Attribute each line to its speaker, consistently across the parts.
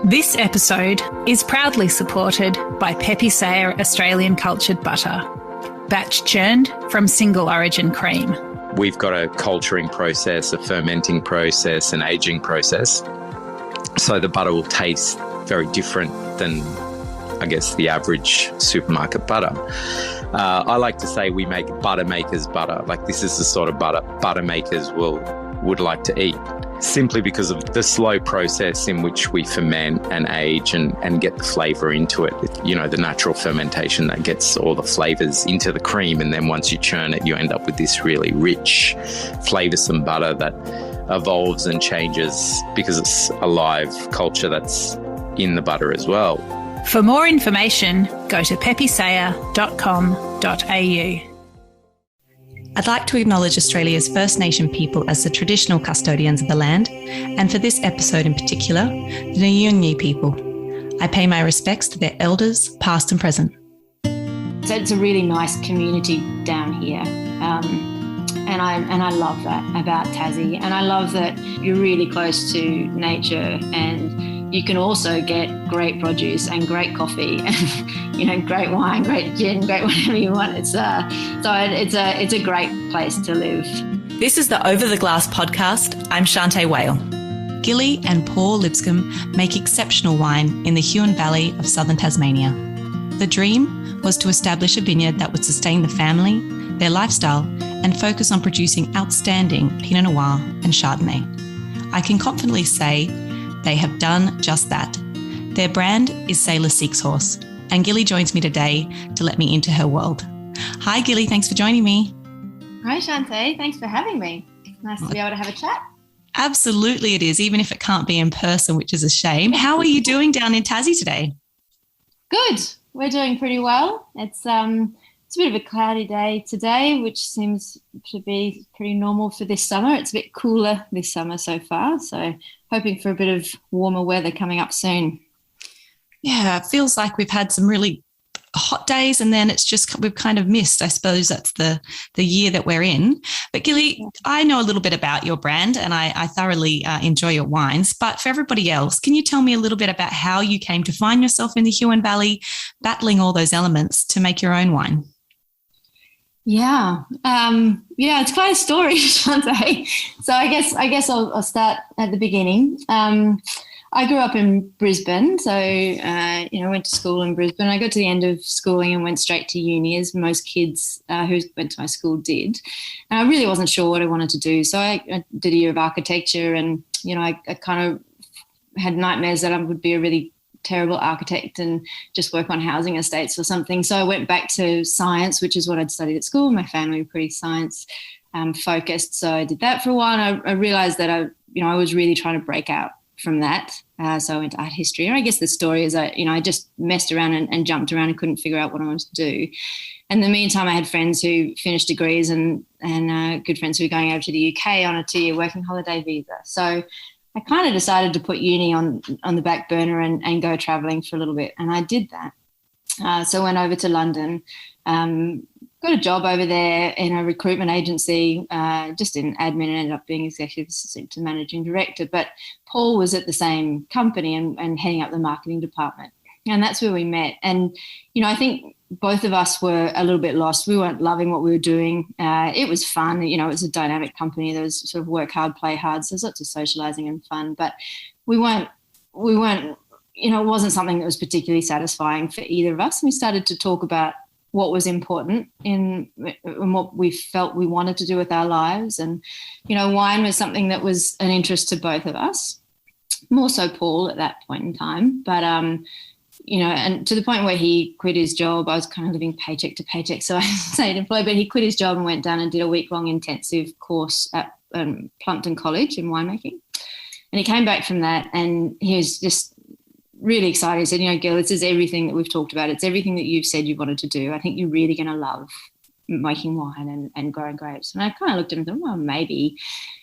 Speaker 1: This episode is proudly supported by Pepe Sayer Australian Cultured Butter, batch churned from single origin cream.
Speaker 2: We've got a culturing process, a fermenting process, an aging process. So the butter will taste very different than, I guess, the average supermarket butter. I like to say we make butter makers butter. Like, this is the sort of butter makers would like to eat, simply because of the slow process in which we ferment and age and get the flavour into it. You know, the natural fermentation that gets all the flavours into the cream, and then once you churn it, you end up with this really rich, flavoursome butter that evolves and changes because it's a live culture that's in the butter as well.
Speaker 1: For more information, go to pepesayer.com.au.
Speaker 3: I'd like to acknowledge Australia's First Nation people as the traditional custodians of the land, and for this episode in particular, the Huon people. I pay my respects to their elders, past and present.
Speaker 4: So it's a really nice community down here, and I love that about Tassie, and I love that you're really close to nature, and you can also get great produce and great coffee and, you know, great wine, great gin, great whatever you want. It's a great place to live.
Speaker 3: This is the Over the Glass podcast. I'm Shanteh, Wale. Gili and Paul Lipscombe make exceptional wine in the Huon Valley of southern Tasmania. The dream was to establish a vineyard that would sustain the family, their lifestyle, and focus on producing outstanding Pinot Noir and Chardonnay. I can confidently say they have done just that. Their brand is Sailor Seek's Horse, and Gili joins me today to let me into her world. Hi, Gili. Thanks for joining me.
Speaker 4: Hi, Shanteh. Thanks for having me. Nice to be able to have a chat.
Speaker 3: Absolutely it is, even if it can't be in person, which is a shame. How are you doing down in Tassie today?
Speaker 4: Good. We're doing pretty well. It's a bit of a cloudy day today, which seems to be pretty normal for this summer. It's a bit cooler this summer so far, so hoping for a bit of warmer weather coming up soon.
Speaker 3: Yeah, it feels like we've had some really hot days, and then it's just we've kind of missed. I suppose that's the year that we're in. But Gili, I know a little bit about your brand, and I thoroughly enjoy your wines. But for everybody else, can you tell me a little bit about how you came to find yourself in the Huon Valley, battling all those elements to make your own wine?
Speaker 4: Yeah, it's quite a story, Shanteh. So I guess I'll start at the beginning. I grew up in Brisbane, so went to school in Brisbane. I got to the end of schooling and went straight to uni, as most kids who went to my school did. And I really wasn't sure what I wanted to do, so I did a year of architecture, and I kind of had nightmares that I would be a really terrible architect and just work on housing estates or something. So I went back to science, which is what I'd studied at school. My family were pretty science focused, so I did that for a while. And I realised that I was really trying to break out from that. So I went to art history. And I guess the story is I just messed around and jumped around and couldn't figure out what I wanted to do. And in the meantime, I had friends who finished degrees and good friends who were going over to the UK on a 2-year working holiday visa. So I kind of decided to put uni on the back burner and go travelling for a little bit, and I did that. So I went over to London, got a job over there in a recruitment agency, just in admin, and ended up being executive assistant to managing director. But Paul was at the same company and heading up the marketing department, and that's where we met. And, I think both of us were a little bit lost. We weren't loving what we were doing. It was fun. It was a dynamic company. There was sort of work hard, play hard. So there's lots of socialising and fun. But we weren't, it wasn't something that was particularly satisfying for either of us. And we started to talk about what was important in what we felt we wanted to do with our lives. And, wine was something that was an interest to both of us, more so Paul at that point in time. But, and to the point where he quit his job, I was kind of living paycheck to paycheck, so I stayed employed, but he quit his job and went down and did a week-long intensive course at Plumpton College in winemaking. And he came back from that and he was just really excited. He said, Gil, this is everything that we've talked about. It's everything that you've said you wanted to do. I think you're really going to love making wine and growing grapes. And I kind of looked at him and thought, well, maybe.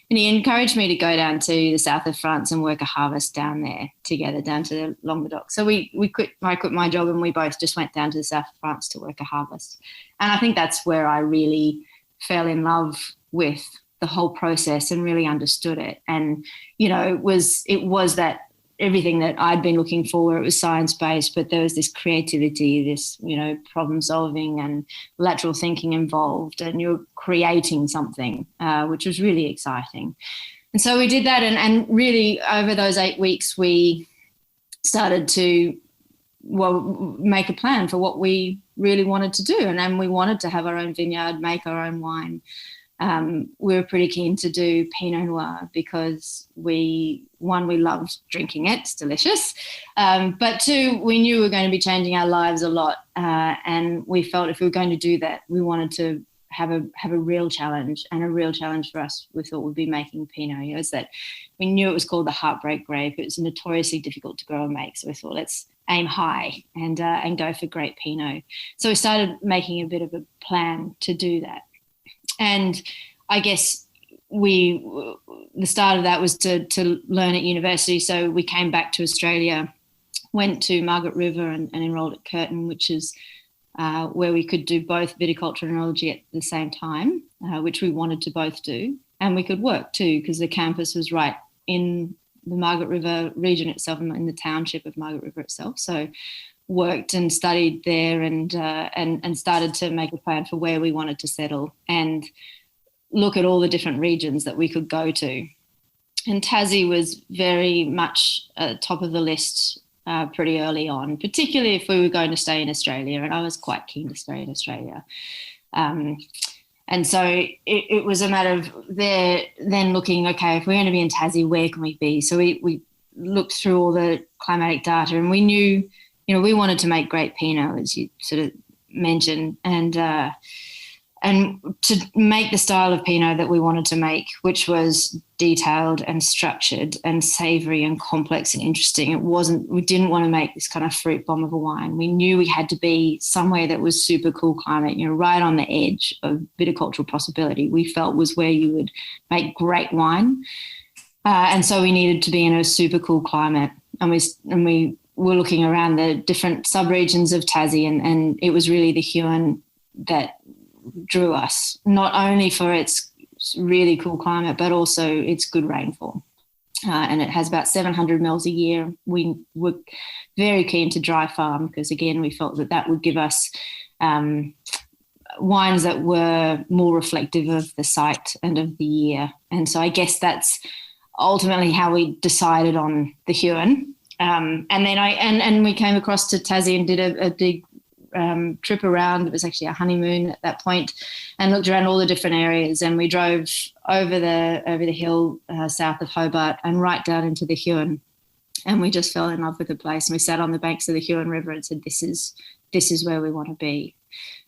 Speaker 4: And he encouraged me to go down to the south of France and work a harvest down there together, down to the Languedoc. So I quit my job and we both just went down to the south of France to work a harvest. And I think that's where I really fell in love with the whole process and really understood it. And, it was that everything that I'd been looking for, where it was science-based, but there was this creativity, this, problem solving and lateral thinking involved, and you're creating something, which was really exciting. And so we did that, and really over those 8 weeks, we started to make a plan for what we really wanted to do. And then we wanted to have our own vineyard, make our own wine. We were pretty keen to do Pinot Noir because we loved drinking it. It's delicious. But two, we knew we were going to be changing our lives a lot. And we felt if we were going to do that, we wanted to have a real challenge. And a real challenge for us, we thought, would be making Pinot. Is that we knew it was called the heartbreak grape. It was notoriously difficult to grow and make. So we thought, let's aim high and go for great Pinot. So we started making a bit of a plan to do that. And I guess the start of that was to learn at university. So we came back to Australia, went to Margaret River and enrolled at Curtin, which is where we could do both viticulture and enology at the same time, which we wanted to both do. And we could work too, because the campus was right in the Margaret River region itself, in the township of Margaret River itself. So worked and studied there and started to make a plan for where we wanted to settle and look at all the different regions that we could go to. And Tassie was very much top of the list pretty early on, particularly if we were going to stay in Australia, and I was quite keen to stay in Australia. And so it was a matter of then looking, okay, if we're going to be in Tassie, where can we be? So we looked through all the climatic data, and we knew, we wanted to make great Pinot, as you sort of mentioned, and to make the style of Pinot that we wanted to make, which was detailed and structured and savoury and complex and interesting. We didn't want to make this kind of fruit bomb of a wine. We knew we had to be somewhere that was super cool climate, right on the edge of viticultural possibility. We felt was where you would make great wine. And so we needed to be in a super cool climate. And we were looking around the different subregions of Tassie, and it was really the Huon that drew us, not only for its really cool climate, but also its good rainfall. And it has about 700 mils a year. We were very keen to dry farm because, again, we felt that would give us wines that were more reflective of the site and of the year. And so I guess that's ultimately how we decided on the Huon. And then we came across to Tassie and did a big trip around. It was actually a honeymoon at that point, and looked around all the different areas. And we drove over the hill south of Hobart and right down into the Huon, and we just fell in love with the place. And we sat on the banks of the Huon River and said, "This is where we want to be."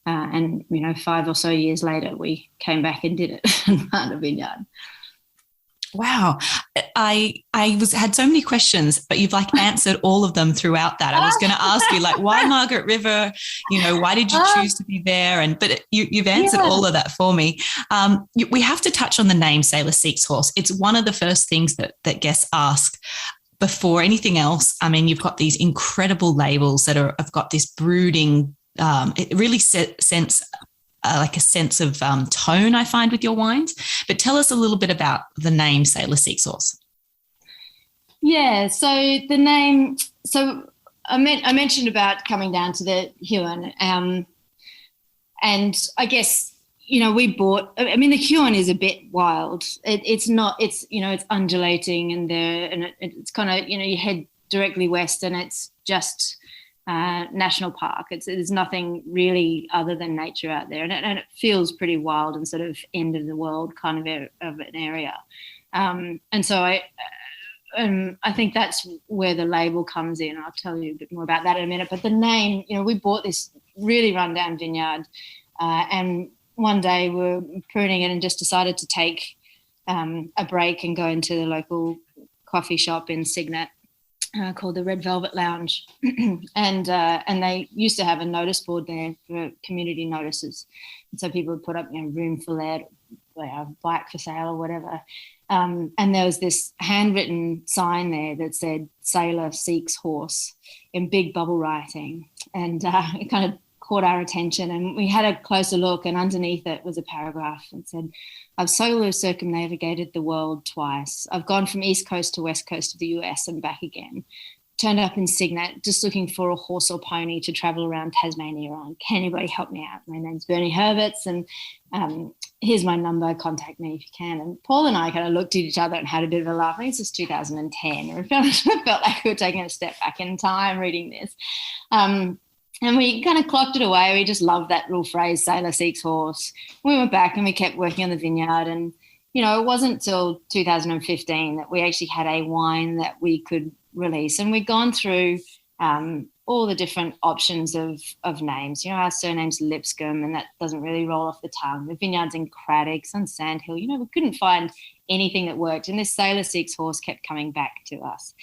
Speaker 4: And 5 or so years later, we came back and did it and planted a vineyard.
Speaker 3: Wow. I had so many questions, but you've answered all of them throughout that. I was going to ask you why Margaret River, why did you choose to be there? But you've answered all of that for me. We have to touch on the name Sailor Seeks Horse. It's one of the first things that guests ask before anything else. I mean, you've got these incredible labels that have got this brooding, it really sense a sense of tone, I find, with your wines. But tell us a little bit about the name Sailor Seeks Horse.
Speaker 4: Yeah, so the name, I mentioned about coming down to the Huon, and I guess, we bought, the Huon is a bit wild. It's undulating and it's kind of, you head directly west and it's just national park. There's nothing really other than nature out there, and it feels pretty wild and sort of end of the world kind of an area. And so I think that's where the label comes in. I'll tell you a bit more about that in a minute. But the name, we bought this really rundown vineyard, and one day we were pruning it and just decided to take a break and go into the local coffee shop in Cygnet. Called the Red Velvet Lounge, and they used to have a notice board there for community notices, and so people would put up, room for let, bike for sale or whatever, and there was this handwritten sign there that said "Sailor Seeks Horse" in big bubble writing, and it kind of caught our attention, and we had a closer look, and underneath it was a paragraph and said, I've solo circumnavigated the world twice. I've gone from east coast to west coast of the US and back again. Turned up in Cygnet just looking for a horse or pony to travel around Tasmania on. Can anybody help me out? My name's Bernie Herberts, and here's my number. Contact me if you can. And Paul and I kind of looked at each other and had a bit of a laugh. I think this was 2010. And it felt like we were taking a step back in time reading this. And we kind of clocked it away. We just loved that little phrase, sailor seeks horse. We went back and we kept working on the vineyard. And, you know, it wasn't until 2015 that we actually had a wine that we could release. And we'd gone through all the different options of names. You know, our surname's Lipscombe, and that doesn't really roll off the tongue. The vineyard's in Craddock, on Sandhill. You know, we couldn't find anything that worked. And this Sailor Seeks Horse kept coming back to us.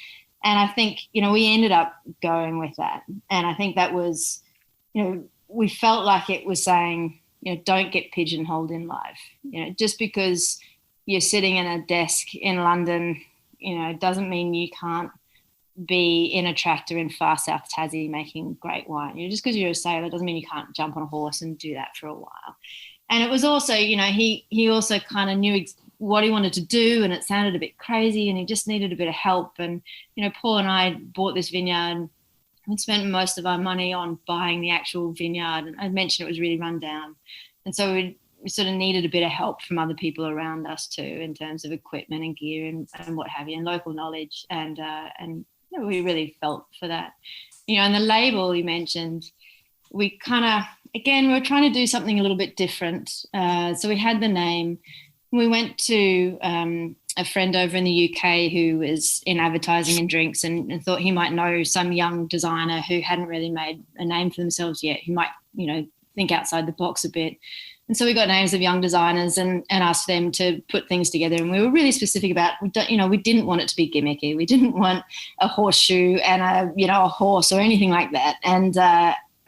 Speaker 4: And I think, you know, we ended up going with that. And I think that was, you know, we felt like it was saying, you know, don't get pigeonholed in life. You know, just because you're sitting in a desk in London, you know, doesn't mean you can't be in a tractor in far south Tassie making great wine. You know, just because you're a sailor doesn't mean you can't jump on a horse and do that for a while. And it was also, you know, he also kind of knew what he wanted to do, and it sounded a bit crazy, and he just needed a bit of help. And, you know, Paul and I bought this vineyard. We spent most of our money on buying the actual vineyard, and I mentioned it was really run down. And so we sort of needed a bit of help from other people around us too, in terms of equipment and gear and what have you, and local knowledge. And you know, we really felt for that. You know, and the label you mentioned, we kind of, again, we were trying to do something a little bit different. So we had the name. We went to a friend over in the UK who was in advertising and drinks, and thought he might know some young designer who hadn't really made a name for themselves yet, who might, you know, think outside the box a bit. And so we got names of young designers and asked them to put things together. And we were really specific about, we didn't want it to be gimmicky. We didn't want a horseshoe and a horse or anything like that. And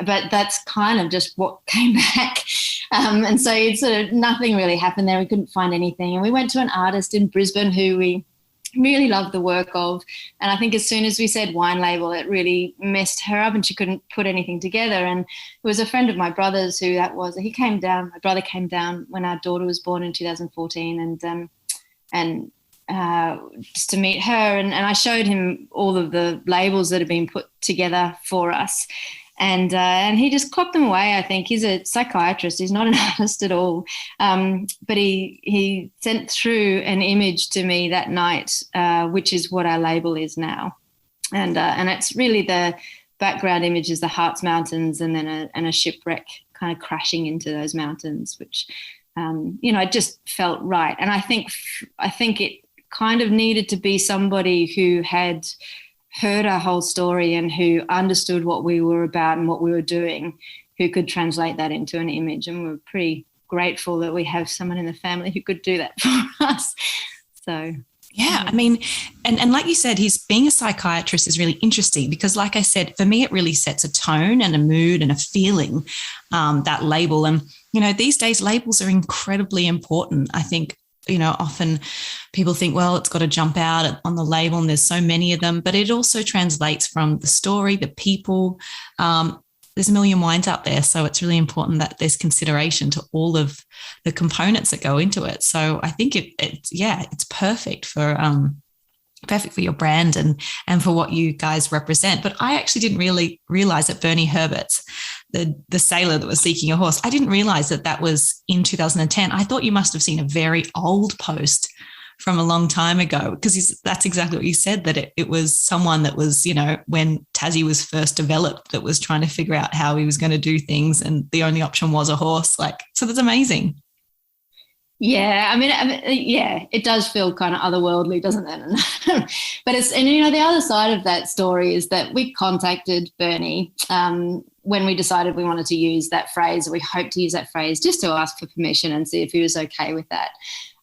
Speaker 4: but that's kind of just what came back. And so it's sort of nothing really happened there. We couldn't find anything. And we went to an artist in Brisbane who we really loved the work of. And I think as soon as we said wine label, it really messed her up and she couldn't put anything together. And it was a friend of my brother's who that was. He came down, my brother came down when our daughter was born in 2014 and just to meet her. And I showed him all of the labels that had been put together for us. And he just clocked them away, I think. He's a psychiatrist. He's not an artist at all. But he sent through an image to me that night, which is what our label is now. And it's really the background image is the Harz Mountains and then a shipwreck kind of crashing into those mountains, which, it just felt right. And I think it kind of needed to be somebody who had heard our whole story and who understood what we were about and what we were doing, who could translate that into an image. And we're pretty grateful that we have someone in the family who could do that for us. So,
Speaker 3: yeah, I mean, and like you said, being a psychiatrist is really interesting because, like I said, for me, it really sets a tone and a mood and a feeling, that label. And, these days labels are incredibly important. I think, often people think, well, it's got to jump out on the label and there's so many of them, but it also translates from the story, the people. There's a million wines out there. So it's really important that there's consideration to all of the components that go into it. So I think it's perfect for your brand and for what you guys represent. But I actually didn't really realize that Bernie Herberts, the sailor that was seeking a horse, I didn't realize that was in 2010. I thought you must have seen a very old post from a long time ago, because that's exactly what you said, that it was someone that was, when Tassie was first developed, that was trying to figure out how he was going to do things. And the only option was a horse. So that's amazing.
Speaker 4: Yeah, I mean, yeah, it does feel kind of otherworldly, doesn't it? But the other side of that story is that we contacted Bernie when we decided we wanted to use that phrase, or we hoped to use that phrase, just to ask for permission and see if he was okay with that.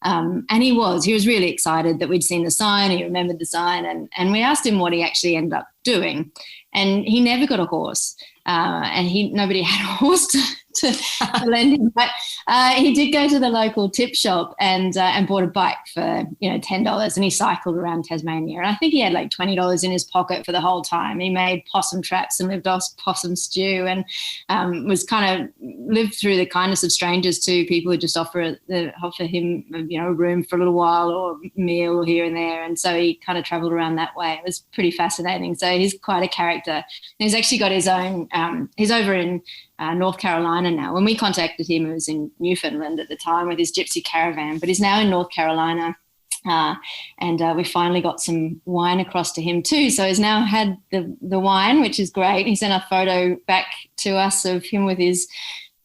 Speaker 4: And he was really excited that we'd seen the sign. He remembered the sign, and we asked him what he actually ended up doing. And he never got a horse, and nobody had a horse to lend him. But he did go to the local tip shop and bought a bike for $10, and he cycled around Tasmania. And I think he had like $20 in his pocket for the whole time. He made possum traps and lived off possum stew, and was kind of lived through the kindness of strangers too. People would just offer him a room for a little while or a meal here and there. And so he kind of travelled around that way. It was pretty fascinating. So he's quite a character. And he's actually got his own. He's over in North Carolina now. When we contacted him, it was in Newfoundland at the time with his gypsy caravan, but he's now in North Carolina. And we finally got some wine across to him too. So he's now had the wine, which is great. He sent a photo back to us of him with his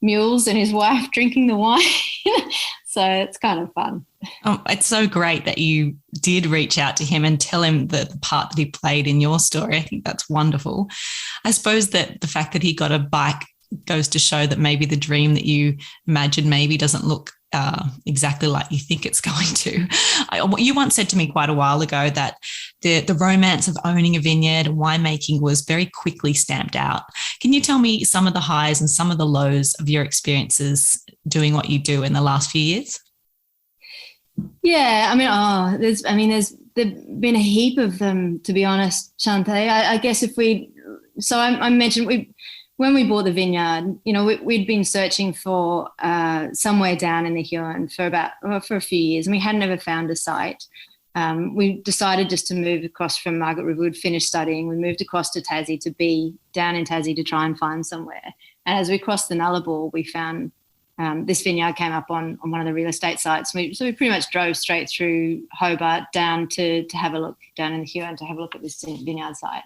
Speaker 4: mules and his wife drinking the wine. So it's kind of fun.
Speaker 3: Oh, it's so great that you did reach out to him and tell him the part that he played in your story. I think that's wonderful. I suppose that the fact that he got a bike goes to show that maybe the dream that you imagined maybe doesn't look exactly like you think it's going to. You once said to me quite a while ago that the romance of owning a vineyard and winemaking was very quickly stamped out. Can you tell me some of the highs and some of the lows of your experiences doing what you do in the last few years?
Speaker 4: Yeah, there's been a heap of them, to be honest, Shanteh. I guess I mentioned when we bought the vineyard, we'd been searching for somewhere down in the Huon for a few years, and we hadn't ever found a site. We decided just to move across from Margaret River. We'd finished studying. We moved across to Tassie to be down in Tassie to try and find somewhere. And as we crossed the Nullarbor, we found this vineyard came up on one of the real estate sites. So we pretty much drove straight through Hobart down to have a look down in the Huon to have a look at this vineyard site.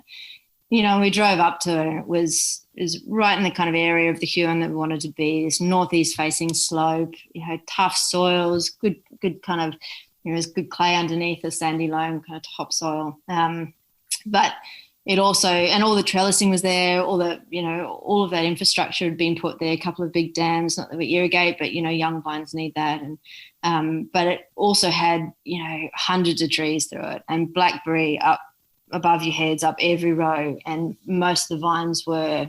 Speaker 4: We drove up to it, and it was right in the kind of area of the Huon that we wanted to be, this northeast facing slope, tough soils, good kind of, there's good clay underneath, a sandy loam kind of topsoil. But it also, and all the trellising was there, all of that infrastructure had been put there, a couple of big dams, not that we irrigate, but, young vines need that. And but it also had, hundreds of trees through it, and blackberry up above your heads, up every row, and most of the vines were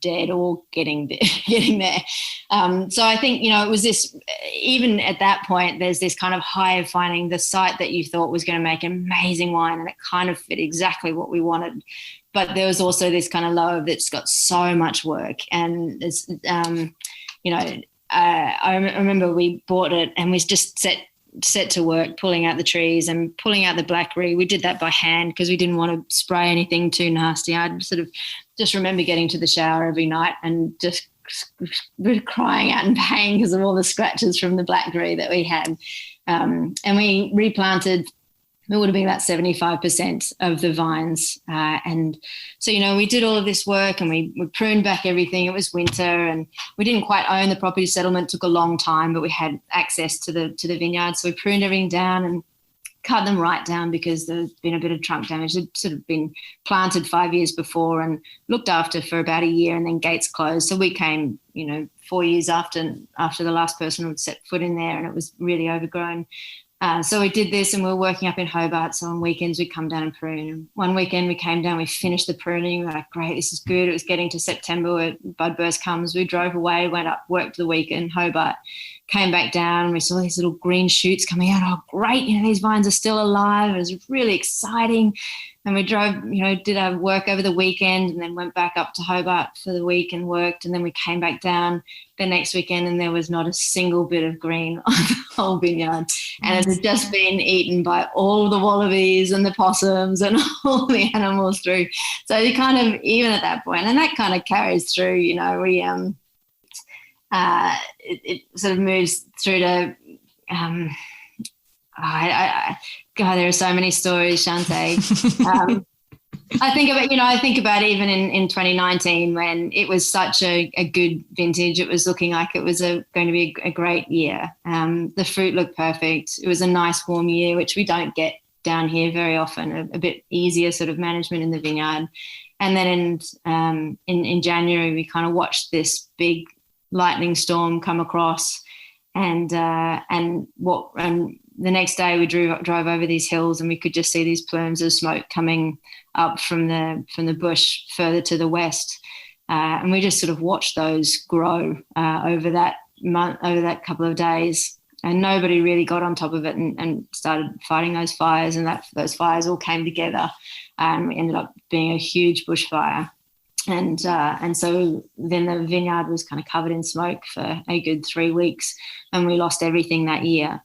Speaker 4: dead or getting there. So I think, it was this, even at that point, there's this kind of high of finding the site that you thought was going to make amazing wine, and it kind of fit exactly what we wanted. But there was also this kind of low that's got so much work. And it's, I remember we bought it and we just set to work pulling out the trees and pulling out the blackberry. We did that by hand because we didn't want to spray anything too nasty. I sort of just remember getting to the shower every night and just crying out in pain because of all the scratches from the blackberry that we had. And we replanted, it would have been about 75% of the vines. And so, we did all of this work and we pruned back everything. It was winter and we didn't quite own the property. Settlement took a long time, but we had access to the vineyard. So we pruned everything down and cut them right down because there's been a bit of trunk damage. It sort of been planted 5 years before and looked after for about a year, and then gates closed. So we came, 4 years after the last person would set foot in there, and it was really overgrown. So we did this and we were working up in Hobart. So on weekends we'd come down and prune. And one weekend we came down, we finished the pruning. We were like, great, this is good. It was getting to September where budburst comes. We drove away, went up, worked the week in Hobart, came back down, and we saw these little green shoots coming out. Oh, great, these vines are still alive. It was really exciting. And we drove, did our work over the weekend and then went back up to Hobart for the week and worked. And then we came back down the next weekend and there was not a single bit of green on the whole vineyard. And it had just been eaten by all the wallabies and the possums and all the animals through. So you kind of, even at that point, and that kind of carries through, we, it sort of moves through to, God, there are so many stories, Shanteh. I think about even in 2019 when it was such a good vintage. It was looking like it was going to be a great year. The fruit looked perfect. It was a nice warm year, which we don't get down here very often. A bit easier sort of management in the vineyard. And then in January, we kind of watched this big lightning storm come across. And the next day we drove over these hills, and we could just see these plumes of smoke coming up from the bush further to the west. And we just sort of watched those grow over that couple of days. And nobody really got on top of it and started fighting those fires, and those fires all came together, and we ended up being a huge bushfire. And so then the vineyard was kind of covered in smoke for a good 3 weeks, and we lost everything that year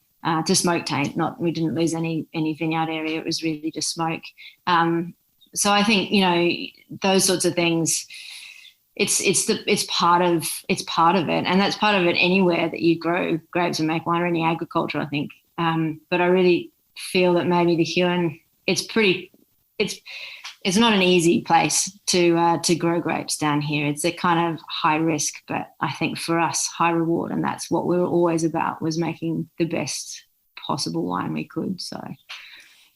Speaker 4: to smoke taint. We didn't lose any vineyard area. It was really just smoke. So I think, those sorts of things, it's part of it, and that's part of it anywhere that you grow grapes and make wine, or any agriculture, I think. But I really feel that maybe the Huon, it's not an easy place to grow grapes down here. It's a kind of high risk, but I think for us, high reward, and that's what we were always about, was making the best possible wine we could. So,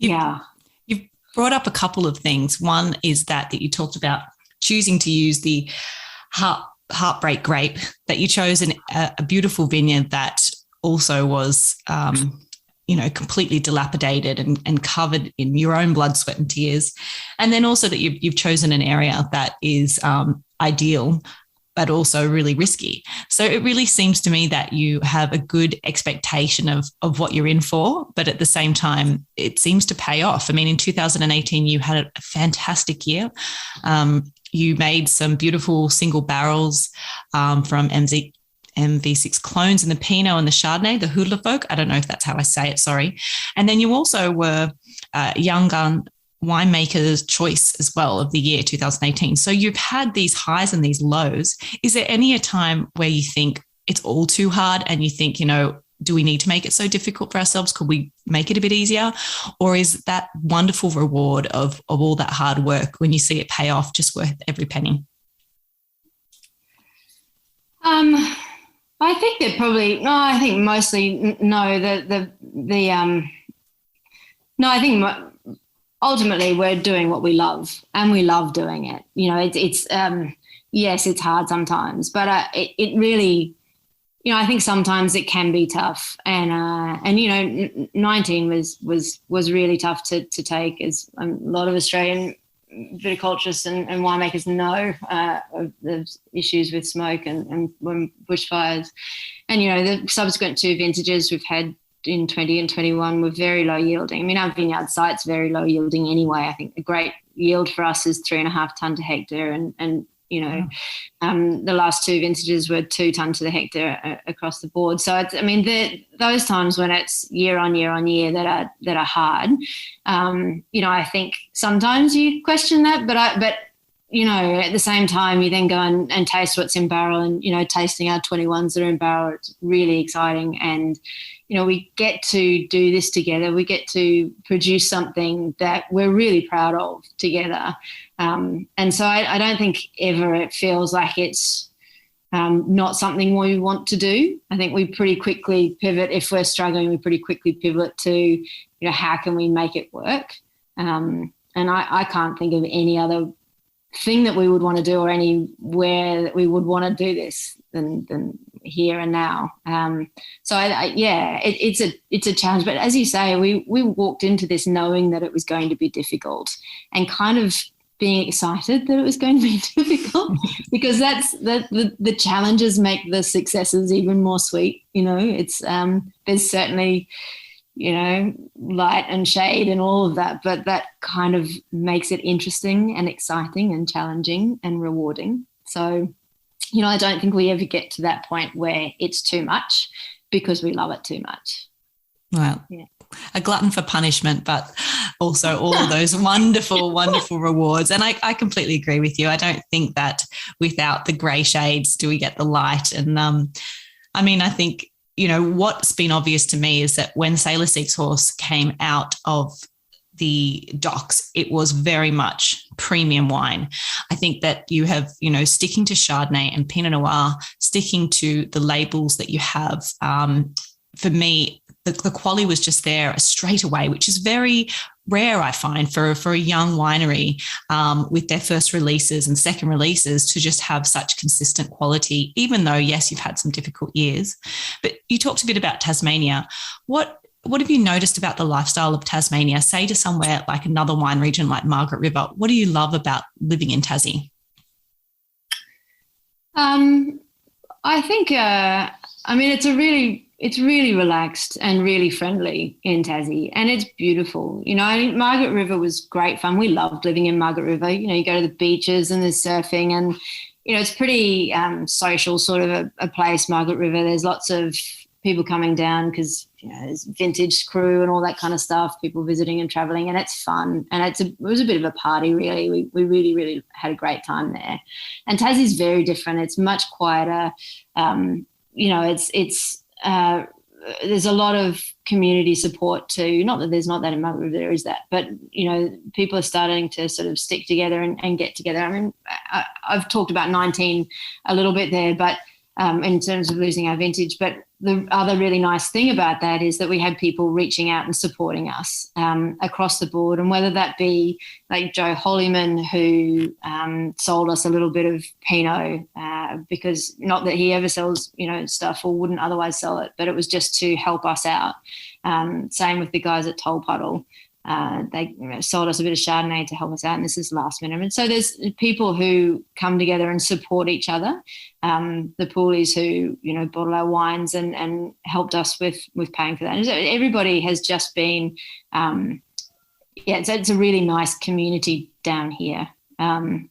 Speaker 4: yeah.
Speaker 3: You've brought up a couple of things. One is that you talked about choosing to use the heartbreak grape, that you chose a beautiful vineyard that also was completely dilapidated and covered in your own blood, sweat and tears. And then also that you've chosen an area that is ideal, but also really risky. So it really seems to me that you have a good expectation of what you're in for, but at the same time, it seems to pay off. I mean, in 2018, you had a fantastic year. You made some beautiful single barrels from MV6 clones in the Pinot and the Chardonnay, the Huon. I don't know if that's how I say it, sorry. And then you also were Young Gun Winemaker's Choice as well of the year 2018. So you've had these highs and these lows. Is there any a time where you think it's all too hard and you think, do we need to make it so difficult for ourselves? Could we make it a bit easier? Or is that wonderful reward of all that hard work, when you see it pay off, just worth every penny?
Speaker 4: I think they're probably, no, I think mostly no. I think ultimately we're doing what we love, and we love doing it. Yes, it's hard sometimes, but it really, I think sometimes it can be tough, and 19 was really tough to take, as a lot of Australian viticulturists and winemakers know of the issues with smoke and bushfires. And, the subsequent 2 vintages we've had in 20 and 21 were very low yielding. I mean, our vineyard site's very low yielding anyway. I think a great yield for us is 3.5 tonne to hectare, and the last 2 vintages were 2 tonne to the hectare across the board. So those times when it's year on year on year that are hard, I think sometimes you question that, but at the same time you then go and taste what's in barrel, and tasting our 21s that are in barrel, it's really exciting. And we get to do this together. We get to produce something that we're really proud of together. And so I don't think ever it feels like it's not something we want to do. I think we pretty quickly pivot. If we're struggling, we pretty quickly pivot to, how can we make it work? And I can't think of any other thing that we would want to do, or anywhere that we would want to do this than here and now. So it's a challenge. But as you say, we walked into this knowing that it was going to be difficult, and kind of being excited that it was going to be difficult, because that's the challenges make the successes even more sweet. It's there's certainly light and shade and all of that, but that kind of makes it interesting and exciting and challenging and rewarding. So, I don't think we ever get to that point where it's too much, because we love it too much.
Speaker 3: Well, yeah. A glutton for punishment, but also all of those wonderful, wonderful rewards. And I completely agree with you. I don't think that without the grey shades do we get the light. And I think, what's been obvious to me is that when Sailor Seek's Horse came out of the docks, it was very much premium wine. I think that you have, sticking to Chardonnay and Pinot Noir, sticking to the labels that you have, for me, the quality was just there straight away, which is very rare, I find, for a young winery with their first releases and second releases to just have such consistent quality, even though, yes, you've had some difficult years. But you talked a bit about Tasmania. What have you noticed about the lifestyle of Tasmania? Say to somewhere like another wine region like Margaret River, what do you love about living in Tassie?
Speaker 4: I think, it's really relaxed and really friendly in Tassie, and it's beautiful. You know, I think Margaret River was great fun. We loved living in Margaret River. You know, you go to the beaches and there's surfing, and, you know, it's pretty social sort of a place, Margaret River. There's lots of people coming down because, you know, there's vintage crew and all that kind of stuff, people visiting and traveling, and it's fun. And it was a bit of a party, really. We really, really had a great time there. And Tassie's very different. It's much quieter. You know, there's a lot of community support too. Not that there's not that in Margaret River, there is that. But, you know, people are starting to sort of stick together and get together. I mean, I've talked about 19 a little bit there, but in terms of losing our vintage. But the other really nice thing about that is that we had people reaching out and supporting us across the board. And whether that be like Joe Hollyman, who sold us a little bit of Pinot because not that he ever sells, you know, stuff or wouldn't otherwise sell it, but it was just to help us out. Same with the guys at Toll Puddle. They sold us a bit of Chardonnay to help us out, and this is last minute. And so there's people who come together and support each other. The poolies who, you know, bottle our wines and helped us with paying for that. And so everybody has just been, it's a really nice community down here. And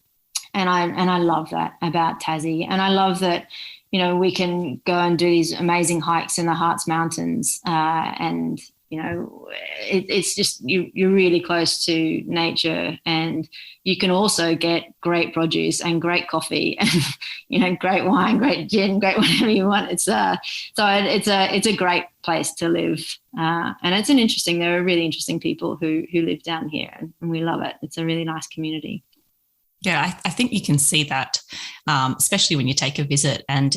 Speaker 4: I love that about Tassie. And I love that, you know, we can go and do these amazing hikes in the Harts Mountains and, you know, it's just you're really close to nature, and you can also get great produce and great coffee and, you know, great wine, great gin, great whatever you want. It's a great place to live, and there are really interesting people who live down here, and we love it. It's a really nice community.
Speaker 3: Yeah, I think you can see that, especially when you take a visit and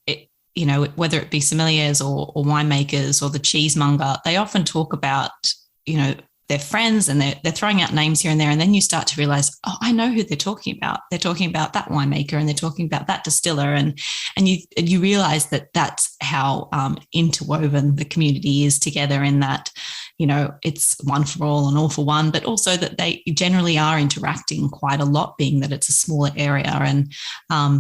Speaker 3: it, you know, whether it be sommeliers or winemakers or the cheesemonger, they often talk about, you know, their friends, and they're throwing out names here and there. And then you start to realize, oh, I know who they're talking about. They're talking about that winemaker, and they're talking about that distiller. And you realize that that's how interwoven the community is together, in that, you know, it's one for all and all for one, but also that they generally are interacting quite a lot, being that it's a smaller area, and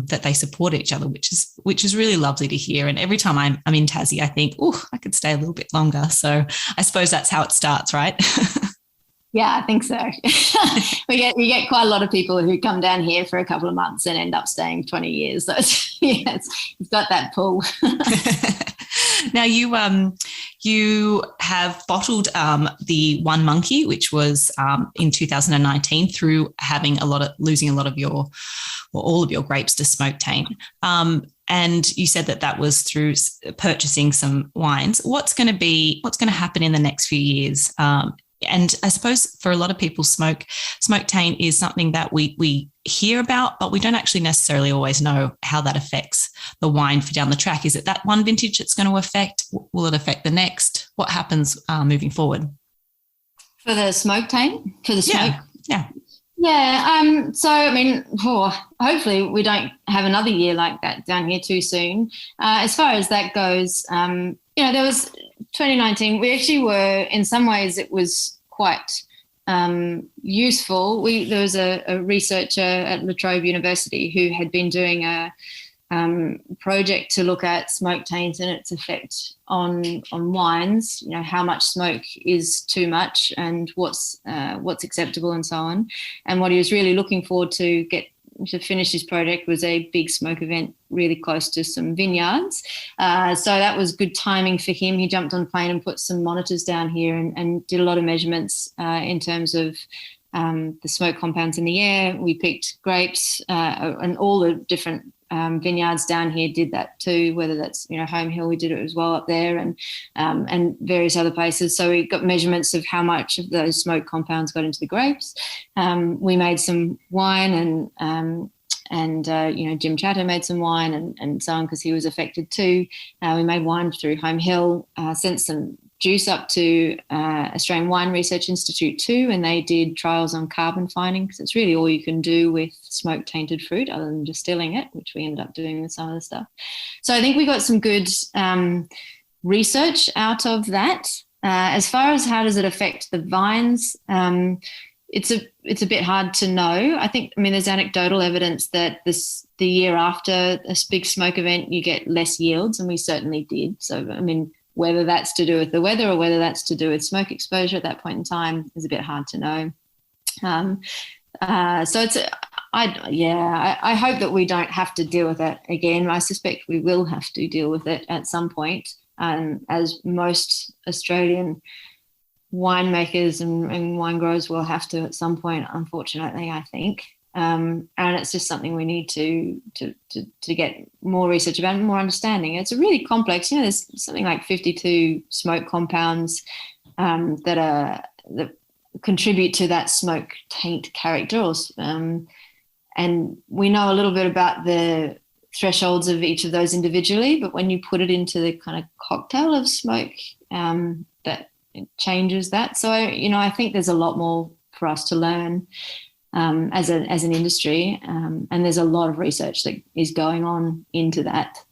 Speaker 3: that they support each other, which is really lovely to hear. And every time I'm in Tassie, I think, oh, I could stay a little bit longer. So I suppose that's how it starts, right?
Speaker 4: Yeah, I think so. we get quite a lot of people who come down here for a couple of months and end up staying 20 years. So it's got that pull.
Speaker 3: Now you have bottled the One Monkey, which was in 2019, through losing all of your grapes to smoke taint. And you said that was through purchasing some wines. What's going to happen in the next few years? And I suppose for a lot of people, smoke taint is something that we hear about, but we don't actually necessarily always know how that affects the wine for down the track. Is it that one vintage it's going to affect? Will it affect the next? What happens moving forward?
Speaker 4: For the smoke taint? For the smoke?
Speaker 3: Yeah.
Speaker 4: Yeah. So, I mean, hopefully we don't have another year like that down here too soon. As far as that goes, you know, there was 2019. We actually were, in some ways, it was quite useful. There was a researcher at La Trobe University who had been doing a project to look at smoke taint and its effect on wines. You know, how much smoke is too much, and what's acceptable, and so on. And what he was really looking forward to finish his project was a big smoke event really close to some vineyards. So that was good timing for him. He jumped on a plane and put some monitors down here and did a lot of measurements in terms of the smoke compounds in the air. We picked grapes and all the different vineyards down here did that too, whether that's, you know, Home Hill, we did it as well up there, and various other places. So we got measurements of how much of those smoke compounds got into the grapes. We made some wine, and Jim Chatter made some wine and so on because he was affected too. We made wine through Home Hill, sent some juice up to Australian Wine Research Institute too, and they did trials on carbon finding because it's really all you can do with smoke tainted fruit other than distilling it, which we ended up doing with some of the stuff. So I think we got some good research out of that. As far as how does it affect the vines, it's a bit hard to know. I mean, there's anecdotal evidence that the year after a big smoke event, you get less yields, and we certainly did. So, I mean, whether that's to do with the weather or whether that's to do with smoke exposure at that point in time is a bit hard to know. So I hope that we don't have to deal with it again. I suspect we will have to deal with it at some point, as most Australian winemakers and wine growers will have to at some point, unfortunately, I think. And it's just something we need to get more research about and more understanding. It's a really complex, there's something like 52 smoke compounds that contribute to that smoke taint character. And we know a little bit about the thresholds of each of those individually, but when you put it into the kind of cocktail of smoke, that it changes that. So, I think there's a lot more for us to learn as an industry, and there's a lot of research that is going on into that.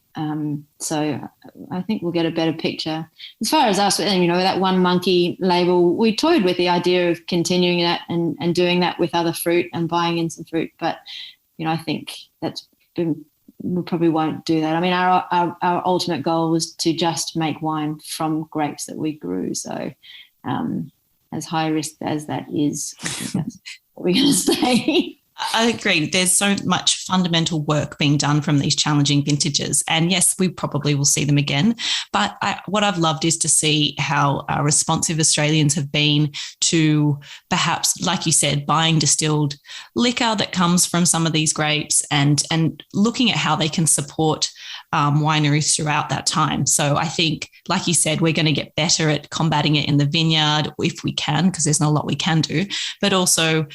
Speaker 4: So I think we'll get a better picture. As far as us, that one monkey label, we toyed with the idea of continuing that and doing that with other fruit and buying in some fruit. But, I think we probably won't do that. I mean, our ultimate goal was to just make wine from grapes that we grew. So as high risk as that is, I think that's what we're going to say.
Speaker 3: I agree. There's so much fundamental work being done from these challenging vintages. And yes, we probably will see them again. But what I've loved is to see how responsive Australians have been to perhaps, like you said, buying distilled liquor that comes from some of these grapes and looking at how they can support wineries throughout that time. So I think, like you said, we're going to get better at combating it in the vineyard if we can, because there's not a lot we can do, but also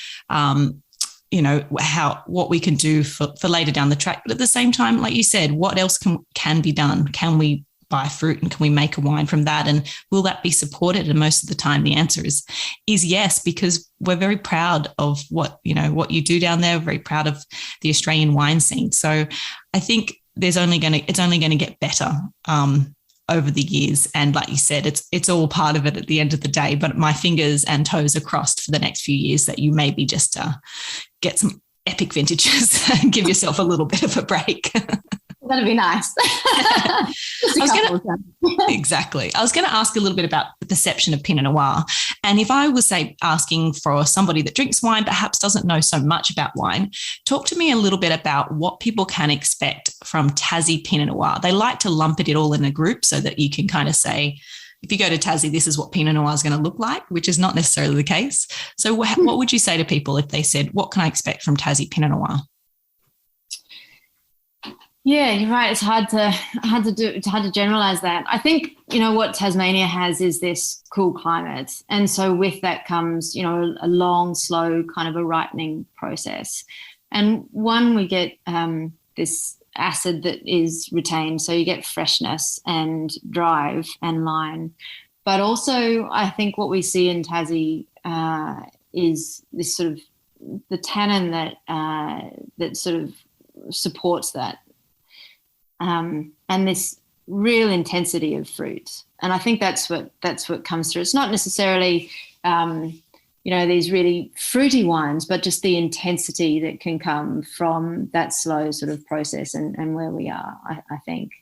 Speaker 3: what we can do for later down the track. But at the same time, like you said, what else can be done? Can we buy fruit and can we make a wine from that? And will that be supported? And most of the time the answer is yes, because we're very proud of what you do down there. We're very proud of the Australian wine scene. So I think it's only going to get better over the years. And like you said, it's all part of it at the end of the day, but my fingers and toes are crossed for the next few years that you maybe just get some epic vintages and give yourself a little bit of a break.
Speaker 4: That'd be nice.
Speaker 3: Exactly. I was going to ask a little bit about the perception of Pinot Noir. And if I was, say, asking for somebody that drinks wine, perhaps doesn't know so much about wine, talk to me a little bit about what people can expect from Tassie Pinot Noir. They like to lump it all in a group so that you can kind of say, if you go to Tassie, this is what Pinot Noir is going to look like, which is not necessarily the case. So what would you say to people if they said, what can I expect from Tassie Pinot Noir?
Speaker 4: Yeah, you're right. It's hard to generalize that. I think, what Tasmania has is this cool climate. And so with that comes, a long, slow kind of a ripening process. And we get this acid that is retained. So you get freshness and drive and line. But also I think what we see in Tassie is this sort of the tannin that sort of supports that. And this real intensity of fruit. And I think that's what comes through. It's not necessarily, these really fruity wines, but just the intensity that can come from that slow sort of process and where we are, I think.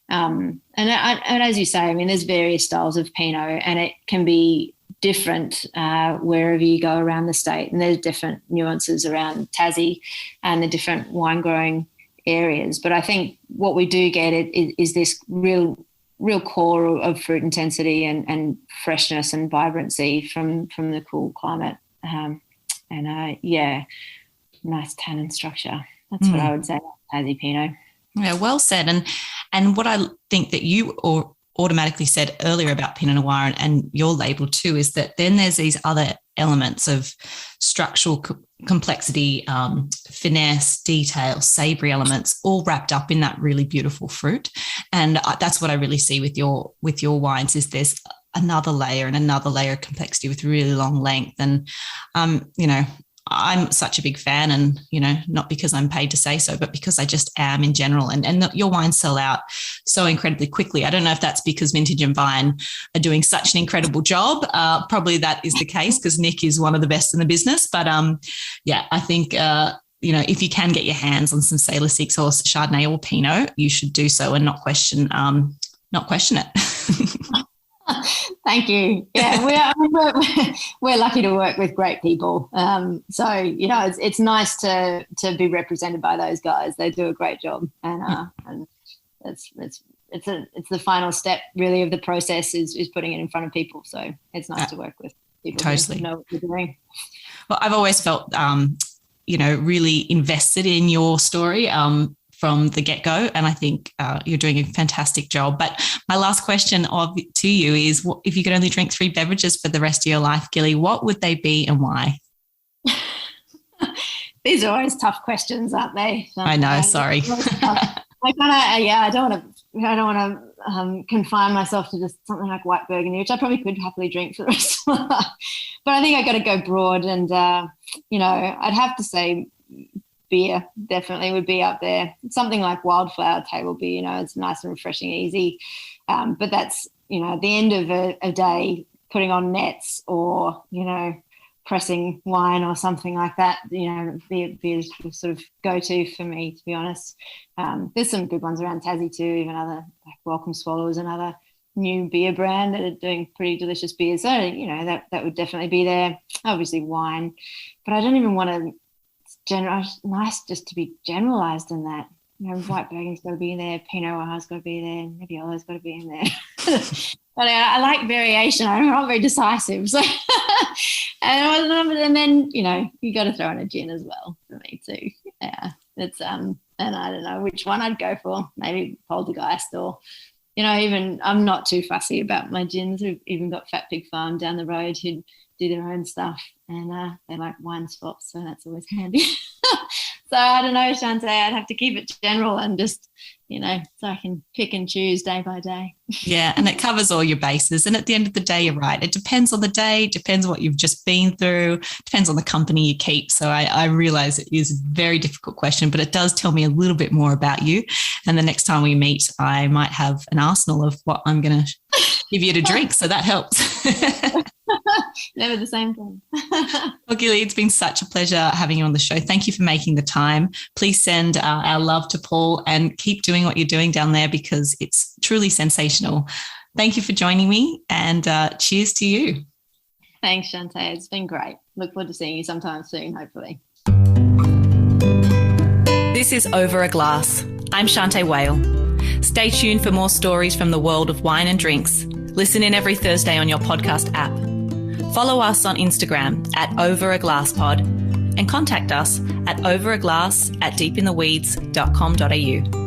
Speaker 4: And as you say, I mean, there's various styles of Pinot and it can be different wherever you go around the state. And there's different nuances around Tassie and the different wine growing areas, but I think what we do get is this real core of fruit intensity and freshness and vibrancy from the cool climate, nice tannin structure. That's what I would say about Tassie Pinot.
Speaker 3: Yeah, well said. And what I think that you automatically said earlier about Pinot Noir and your label too, is that then there's these other elements of structural complexity, finesse, detail, savory elements, all wrapped up in that really beautiful fruit. And that's what I really see with your wines, is there's another layer and another layer of complexity with really long length. And, I'm such a big fan, and, not because I'm paid to say so, but because I just am in general. And your wines sell out so incredibly quickly. I don't know if that's because Vintage and Vine are doing such an incredible job. Probably that is the case, because Nick is one of the best in the business. But I think, if you can get your hands on some Sailor 6 or Chardonnay or Pinot, you should do so and not question it.
Speaker 4: Thank you. Yeah, we're lucky to work with great people. So it's nice to be represented by those guys. They do a great job, and it's the final step really of the process is putting it in front of people. So it's nice to work with people
Speaker 3: totally
Speaker 4: who know what they're doing.
Speaker 3: Well, I've always felt really invested in your story from the get-go, and I think you're doing a fantastic job. But my last question to you is, if you could only drink 3 beverages for the rest of your life, Gili, what would they be and why?
Speaker 4: These are always tough questions, aren't they?
Speaker 3: I know, sorry.
Speaker 4: I don't want to confine myself to just something like white Burgundy, which I probably could happily drink for the rest of my life. But I think I got to go broad, and I'd have to say beer definitely would be up there. Something like Wildflower table beer, it's nice and refreshing, easy. But that's, at the end of a day, putting on nets or, pressing wine or something like that, beer sort of go-to for me, to be honest. There's some good ones around Tassie too, even other, like Welcome Swallow is another new beer brand that are doing pretty delicious beers. So, that would definitely be there. Obviously wine, but I don't even want to nice just to be generalised in that. White Burgundy's got to be in there, Pinot Noir's got to be there, Nebbielo's got to be in there. But I like variation. I'm not very decisive. So, and then, you got to throw in a gin as well for me too. Yeah, it's and I don't know which one I'd go for. Maybe Poltergeist, or even I'm not too fussy about my gins. We've even got Fat Pig Farm down the road who do their own stuff, and they like wine swaps, so that's always handy. So I don't know, Shanteh, I'd have to keep it general and just, so I can pick and choose day by day.
Speaker 3: Yeah, and it covers all your bases. And at the end of the day, you're right. It depends on the day, depends on what you've just been through, depends on the company you keep. So I realise it is a very difficult question, but it does tell me a little bit more about you. And the next time we meet, I might have an arsenal of what I'm going to give you to drink. So that helps.
Speaker 4: Never the same thing.
Speaker 3: Well, Gili, it's been such a pleasure having you on the show. Thank you for making the time. Please send our love to Paul and keep doing what you're doing down there, because it's truly sensational. Thank you for joining me, and cheers to you.
Speaker 4: Thanks, Shanteh. It's been great. Look forward to seeing you sometime soon, hopefully.
Speaker 3: This is Over a Glass. I'm Shanteh Wale. Stay tuned for more stories from the world of wine and drinks. Listen in every Thursday on your podcast app. Follow us on Instagram @overaglasspod and contact us at overaglass@deepintheweeds.com.au.